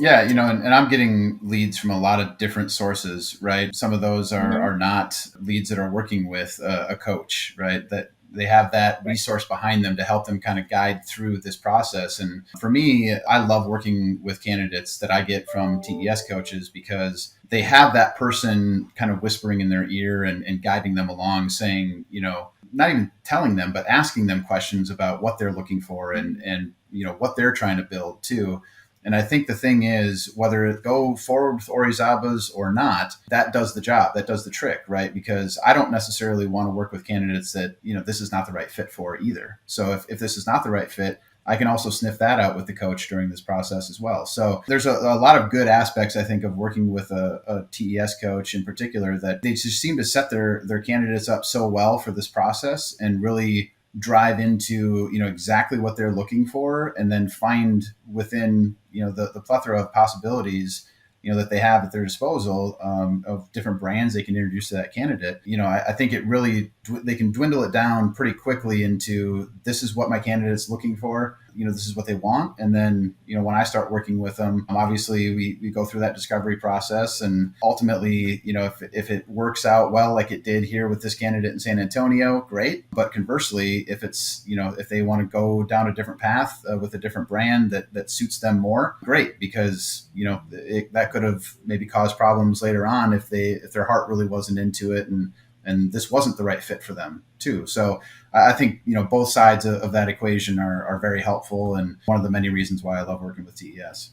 Yeah, and I'm getting leads from a lot of different sources, right? Some of those are not leads that are working with a coach, right? That they have that Right. resource behind them to help them kind of guide through this process. And for me, I love working with candidates that I get from TES coaches because they have that person kind of whispering in their ear and guiding them along, saying, not even telling them, but asking them questions about what they're looking for and what they're trying to build too. And I think the thing is, whether it go forward with Ori'Zabas or not, that does the job. That does the trick, right? Because I don't necessarily want to work with candidates that, this is not the right fit for either. So if this is not the right fit, I can also sniff that out with the coach during this process as well. So there's a lot of good aspects, I think, of working with a TES coach in particular, that they just seem to set their candidates up so well for this process and really drive into exactly what they're looking for, and then find within the plethora of possibilities that they have at their disposal, of different brands they can introduce to that candidate. I think it really they can dwindle it down pretty quickly into, this is what my candidate's looking for, this is what they want. And then when I start working with them, obviously we go through that discovery process, and ultimately if it works out well, like it did here with this candidate in San Antonio, great. But conversely, if it's if they want to go down a different path, with a different brand that suits them more, great. Because that could have maybe caused problems later on if their heart really wasn't into it, and this wasn't the right fit for them too. So I think both sides of that equation are very helpful, and one of the many reasons why I love working with TES.